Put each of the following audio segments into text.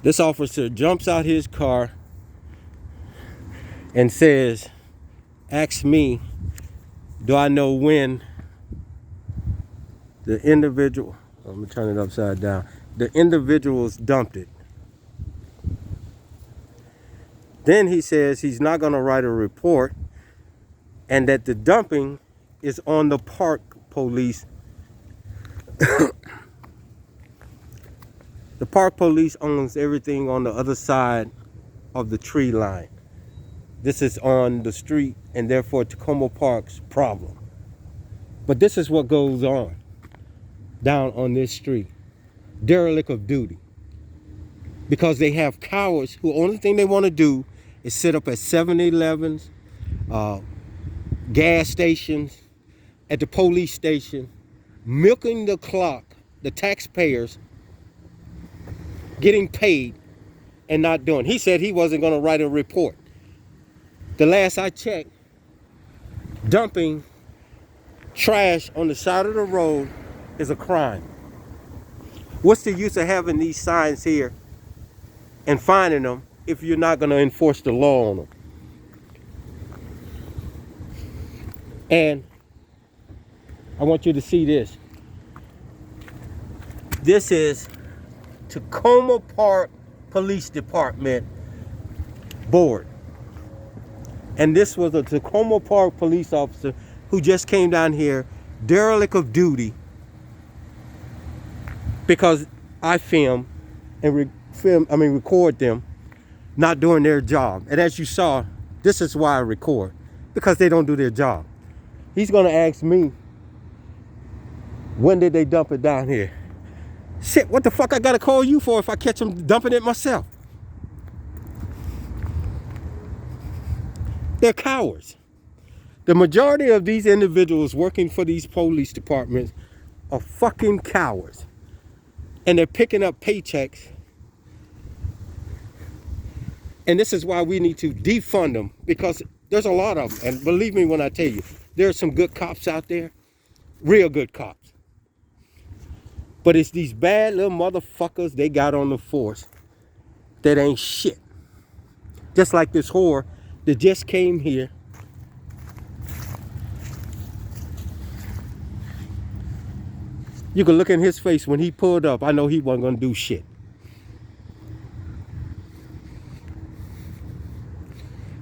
This officer jumps out his car and says, asks me, do I know when the individual, let me turn it upside down, the individuals dumped it. Then he says he's not going to write a report and that the dumping is on the park police. The park police owns everything on the other side of the tree line. This is on the street and therefore Takoma Park's problem. But this is what goes on down on this street. Derelict of duty. Because they have cowards who only thing they want to do is sit up at 7-Elevens, gas stations, at the police station, milking the clock, the taxpayers, getting paid and not doing. He said he wasn't going to write a report. The last I checked, dumping trash on the side of the road is a crime. What's the use of having these signs here and finding them if you're not going to enforce the law on them? And I want you to see this. This is Takoma Park Police Department board. And this was a Takoma Park police officer who just came down here, derelict of duty, because I film and record them not doing their job. And as you saw, this is why I record, because they don't do their job. He's gonna ask me, when did they dump it down here? Shit, what the fuck I gotta call you for if I catch them dumping it myself? They're cowards. The majority of these individuals working for these police departments are fucking cowards. And they're picking up paychecks. And this is why we need to defund them, because there's a lot of them. And believe me when I tell you, there are some good cops out there, real good cops. But it's these bad little motherfuckers they got on the force that ain't shit. Just like this whore that just came here. You can look in his face when he pulled up. I know he wasn't gonna do shit.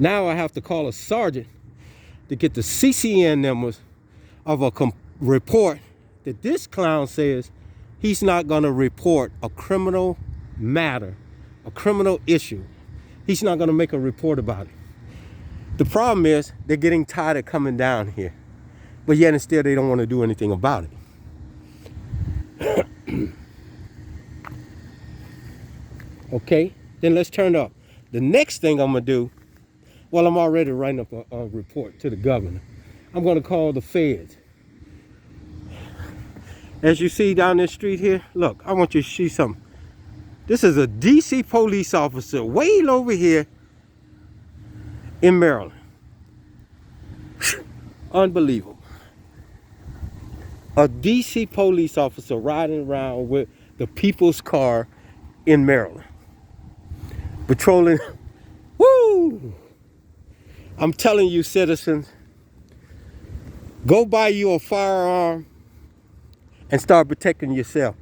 Now I have to call a sergeant to get the CCN numbers of a report that this clown says he's not gonna report a criminal matter, a criminal issue. He's not gonna make a report about it. The problem is they're getting tired of coming down here, but yet and still they don't want to do anything about it. Okay, then let's turn up. The next thing I'm gonna do, well, I'm already writing up a report to the governor. I'm gonna call the feds. As you see down this street here, look, I want you to see something. This is a DC police officer way over here in Maryland. Unbelievable. A DC police officer riding around with the people's car in Maryland. Patrolling. Woo! I'm telling you, citizens, go buy you a firearm and start protecting yourself,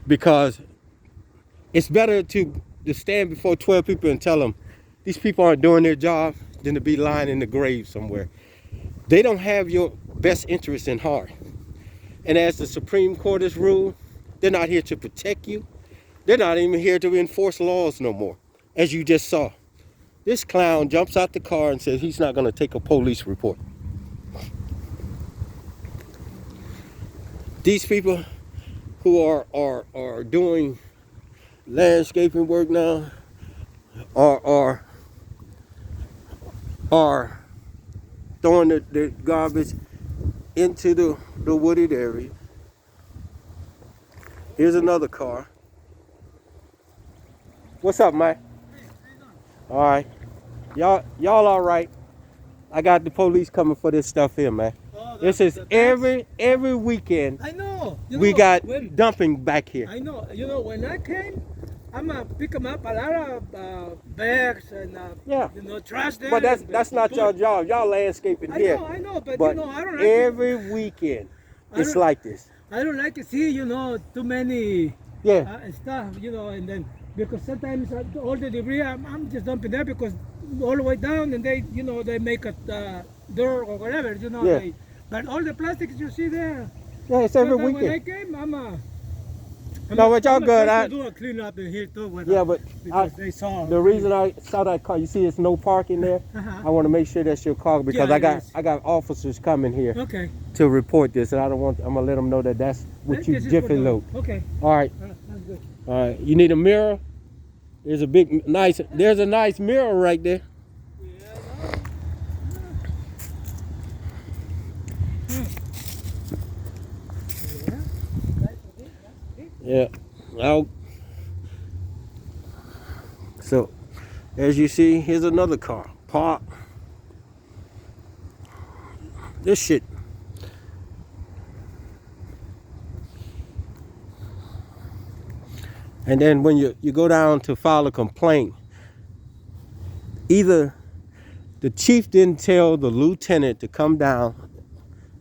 because it's better to stand before 12 people and tell them these people aren't doing their job than to be lying in the grave somewhere. They don't have your best interest in heart. And as the Supreme Court has ruled, they're not here to protect you. They're not even here to enforce laws no more. As you just saw, this clown jumps out the car and says he's not going to take a police report. These people who are doing landscaping work now are throwing the garbage into the wooded area. Here's another car. What's up, man? All right. Y'all all right? I got the police coming for this stuff here, man. Oh, this is every weekend. I know. We got dumping back here. I know. You know, when I came, I'm pick them up a lot of bags and Yeah. trash there. But that's not your job. Y'all landscaping here. I know, but, But I don't like every weekend, I it's don't- like this. I don't like to see, too many Yeah. stuff, and then because sometimes all the debris I'm just dumping there because all the way down and they, they make a dirt or whatever, Yeah. but all the plastics you see there. Yeah, it's every Sometimes when I weekend. came, No, but y'all good. I do a clean up in here too. Yeah, but because they saw the reason I saw that car, you see it's no parking there. I want to make sure that's your car because Yeah, I got officers coming here Okay. to report this, and I'm gonna let them know that that's what you This is jiffy for the- load. Okay. All right, That's good. all right. You need a mirror. There's a there's a nice mirror right there. Yeah. Well, so as you see, here's another car parked. This shit. And then when you go down to file a complaint, either the chief didn't tell the lieutenant to come down,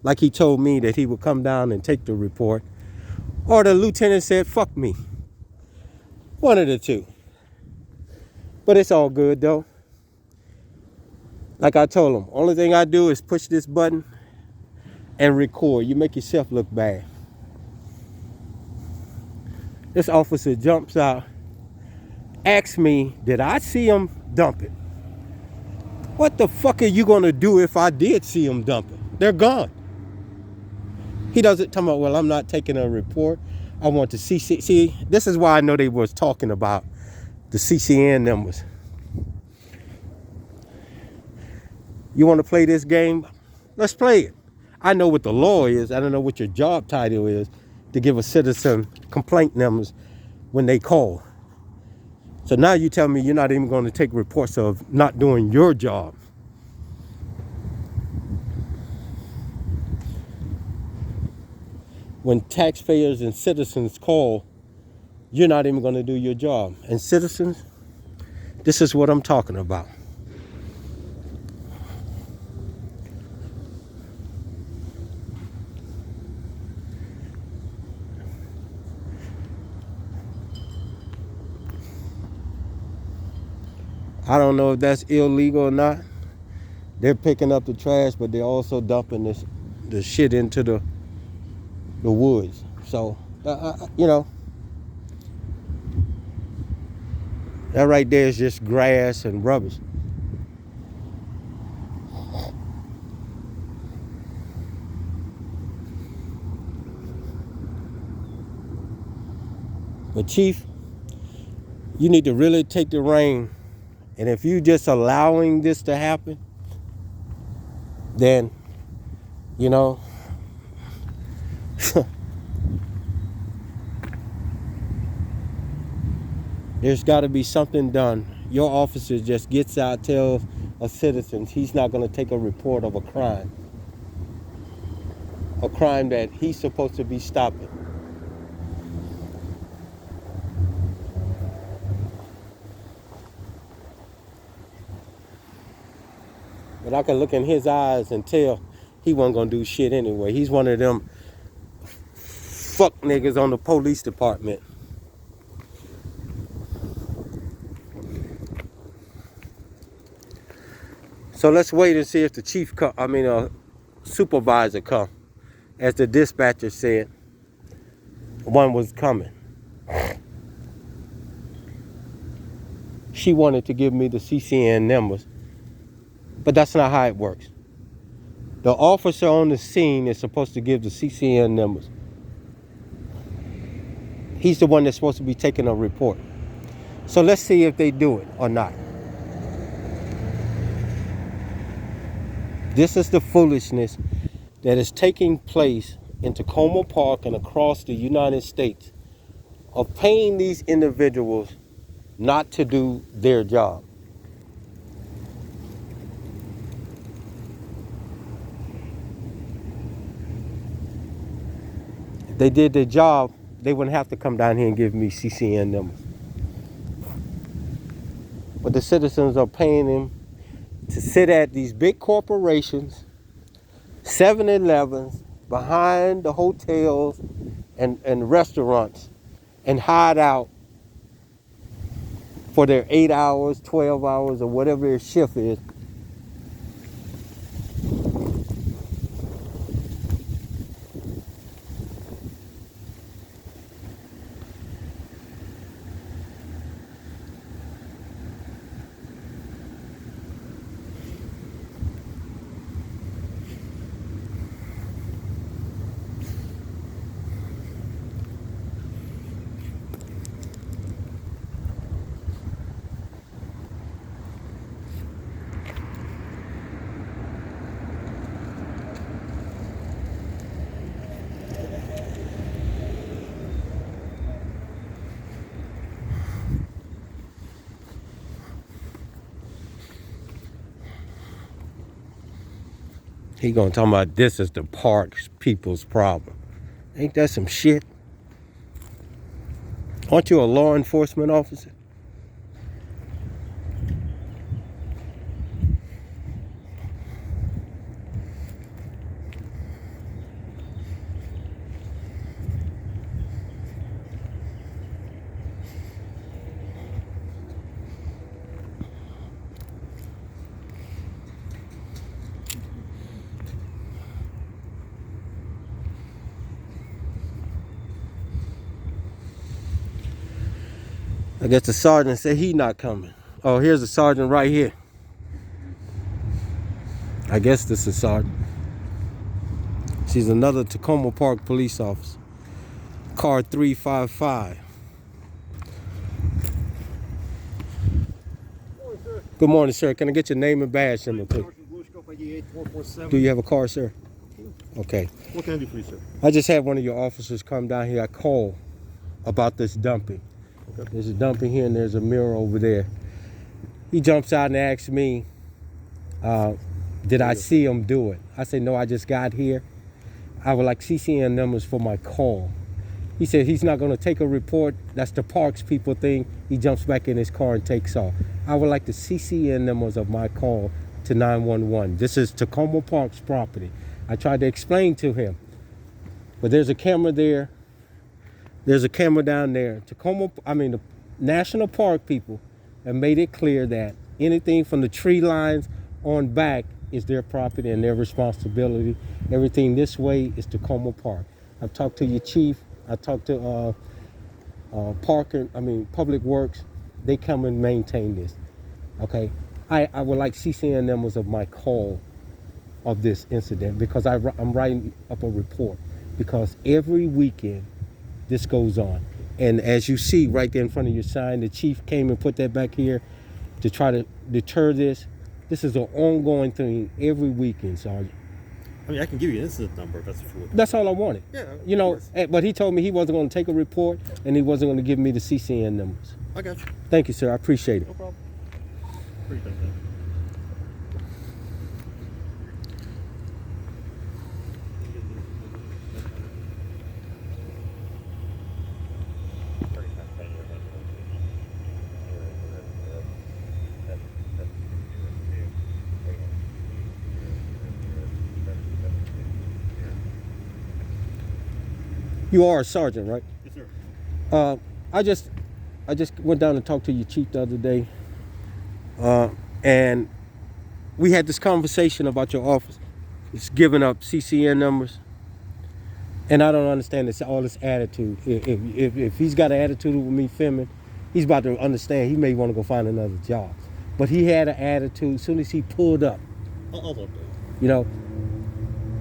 like he told me that he would come down and take the report, or the lieutenant said, fuck me. One of the two. But it's all good though. Like I told him, only thing I do is push this button and record. You make yourself look bad. This officer jumps out, asks me, did I see him dump it? What the fuck are you gonna do if I did see him dump it? They're gone. He doesn't tell me, well, I'm not taking a report. I want to see, this is why I know they was talking about the CCN numbers. You want to play this game? Let's play it. I know what the law is. I don't know what your job title is to give a citizen complaint numbers when they call. So now you tell me you're not even going to take reports of not doing your job. When taxpayers and citizens call, you're not even going to do your job. And citizens, this is what I'm talking about. I don't know if that's illegal or not. They're picking up the trash, but they're also dumping the shit into the woods. So, that right there is just grass and rubbish. But Chief, you need to really take the reign. And if you just allowing this to happen, then, there's got to be something done. Your officer just gets out, tells a citizen he's not going to take a report of a crime that he's supposed to be stopping. But I can look in his eyes and tell he wasn't going to do shit anyway. He's one of them fuck niggas on the police department. So let's wait and see if the supervisor come. As the dispatcher said, one was coming. She wanted to give me the CCN numbers, but that's not how it works. The officer on the scene is supposed to give the CCN numbers. He's the one that's supposed to be taking a report. So let's see if they do it or not. This is the foolishness that is taking place in Takoma Park and across the United States of paying these individuals not to do their job. If they did their job, they wouldn't have to come down here and give me CCN numbers. but the citizens are paying him to sit at these big corporations, 7-Elevens, behind the hotels and restaurants, and hide out for their 8 hours, 12 hours, or whatever their shift is. He gonna talk about this is the park's people's problem. Ain't that some shit? Aren't you a law enforcement officer? I guess the sergeant said he not coming. Oh, here's the sergeant right here. I guess this is sergeant. She's another Takoma Park police officer. Car 355. Good morning, sir. Can I get your name and badge number, please? Do you have a car, sir? Okay. What can I do for you, sir? I just had one of your officers come down here. I called about this dumping. Okay. There's a dumping here and there's a mirror over there. He jumps out and asks me, did I see him do it? I said, no, I just got here. I would like CCN numbers for my call. He said he's not going to take a report. That's the parks people thing. He jumps back in his car and takes off. I would like the CCN numbers of my call to 911. This is Takoma Park's property. I tried to explain to him, but there's a camera there. There's a camera down there. The National Park people have made it clear that anything from the tree lines on back is their property and their responsibility. Everything this way is Takoma Park. I've talked to your chief. I talked to Public Works. They come and maintain this. Okay. I would like CCN numbers of my call of this incident because I'm writing up a report because every weekend this goes on. And as you see right there in front of your sign, the chief came and put that back here to try to deter this. This is an ongoing thing every weekend, Sergeant. I mean, I can give you an incident number if that's what you're looking for. That's all I wanted. Yeah. But he told me he wasn't going to take a report and he wasn't going to give me the CCN numbers. I got you. Thank you, sir. I appreciate it. No problem. Appreciate that. You are a sergeant, right? Yes, sir. I just went down and talked to your chief the other day, and we had this conversation about your office. It's giving up CCN numbers, and I don't understand all this attitude. If he's got an attitude with me filming, he's about to understand he may want to go find another job. But he had an attitude as soon as he pulled up. I'll update. You know,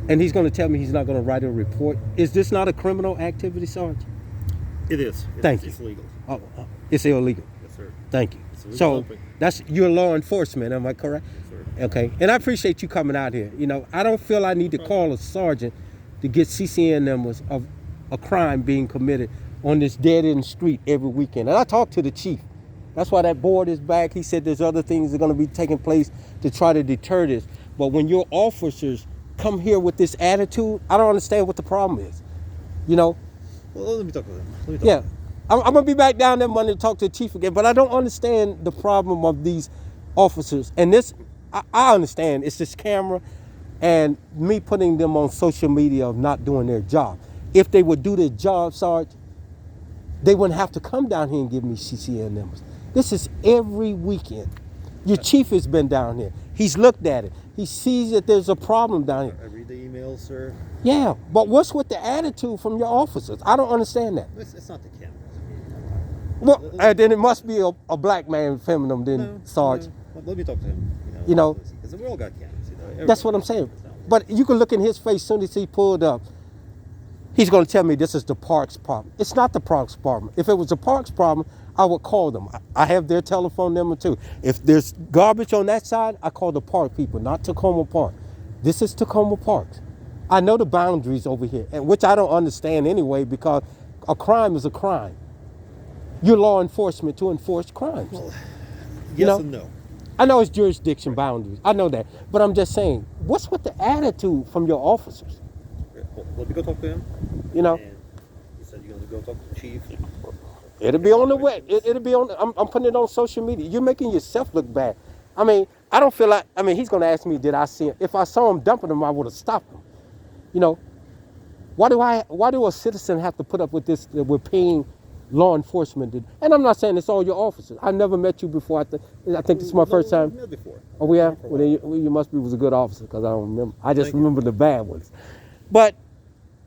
and he's going to tell me he's not going to write a report. Is this not a criminal activity, Sarge? It is. Thank you. It's legal. Oh, it's illegal. Yes, sir. Thank you. It's illegal So dumping. you're law enforcement, am I correct? Yes, sir. Okay. And I appreciate you coming out here. You know, I don't feel I need to call a sergeant to get CCN numbers of a crime being committed on this dead-end street every weekend. And I talked to the chief. That's why that board is back. He said there's other things that are going to be taking place to try to deter this. But when your officers come here with this attitude, I don't understand what the problem is. You know? Well, let me talk with him. Yeah. I'm gonna be back down there Monday to talk to the chief again. But I don't understand the problem of these officers. And this, I understand. It's this camera, and me putting them on social media of not doing their job. If they would do their job, Sarge, they wouldn't have to come down here and give me CCN numbers. This is every weekend. Your chief has been down here. He's looked at it. He sees that there's a problem down here. I read the emails, sir. Yeah, but what's with the attitude from your officers? I don't understand that. It's not the cameras. Well, then it must be a black man filming them, then, Sarge. No. Let me talk to him. You know? Because we all got cameras. That's what I'm saying. But you can look in his face as soon as he pulled up. He's going to tell me this is the parks problem. It's not the parks problem. If it was the parks problem, I would call them. I have their telephone number too. If there's garbage on that side, I call the park people, not Takoma Park. This is Takoma Park. I know the boundaries over here, and which I don't understand anyway, because a crime is a crime. You're law enforcement to enforce crimes. Well, You know? and no. I know it's jurisdiction boundaries. I know that. But I'm just saying, what's with the attitude from your officers? Well, let me go talk to him. You know? And he said you're going to go talk to the chief. It'll be on the web. It'll be on. I'm putting it on social media. You're making yourself look bad. I mean, I don't feel like. I mean, he's gonna ask me, did I see him? If I saw him dumping him, I would have stopped him. You know, why do a citizen have to put up with this? We're paying law enforcement, and I'm not saying it's all your officers. I never met you before. I think this is my first time. We met before. Oh, we have. Well, then you must be was a good officer because I don't remember. I just remember the bad ones. But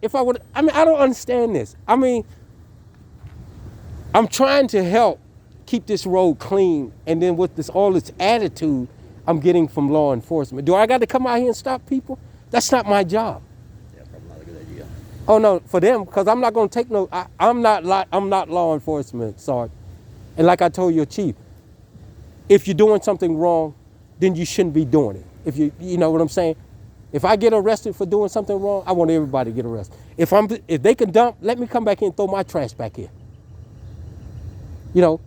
if I would, I mean, I don't understand this. I mean, I'm trying to help keep this road clean, and then with all this attitude I'm getting from law enforcement, do I got to come out here and stop people? That's not my job. Yeah, probably not a good idea. Oh no, for them, because I'm not going to take no. I'm not law enforcement, Sarge. And like I told your chief, if you're doing something wrong, then you shouldn't be doing it. If you know what I'm saying. If I get arrested for doing something wrong, I want everybody to get arrested. If they can dump, let me come back in and throw my trash back here. You know,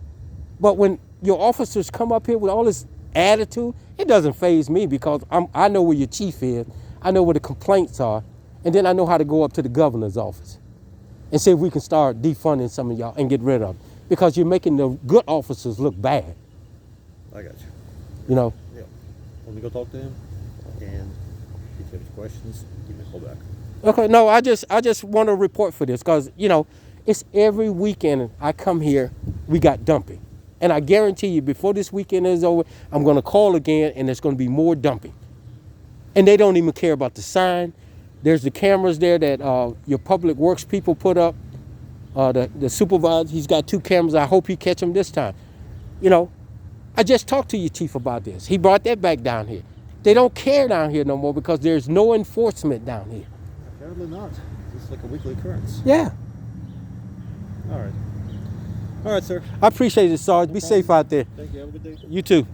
but when your officers come up here with all this attitude, it doesn't faze me because I know where your chief is. I know where the complaints are. And then I know how to go up to the governor's office and see if we can start defunding some of y'all and get rid of them. Because you're making the good officers look bad. I got you. You know? Yeah. Let me go talk to him. And if you have any questions, give me a call back. Okay, no, I just want to report for this because, you know, it's every weekend I come here, we got dumping. And I guarantee you, before this weekend is over, I'm going to call again and there's going to be more dumping. And they don't even care about the sign. There's the cameras there that your public works people put up. The supervisor, he's got 2 cameras. I hope he catch them this time. You know, I just talked to your chief about this. He brought that back down here. They don't care down here no more because there's no enforcement down here. Apparently not. It's like a weekly occurrence. Yeah. All right. All right, sir. I appreciate it, Sarge. Be safe out there. Thank you. Have a good day. You too.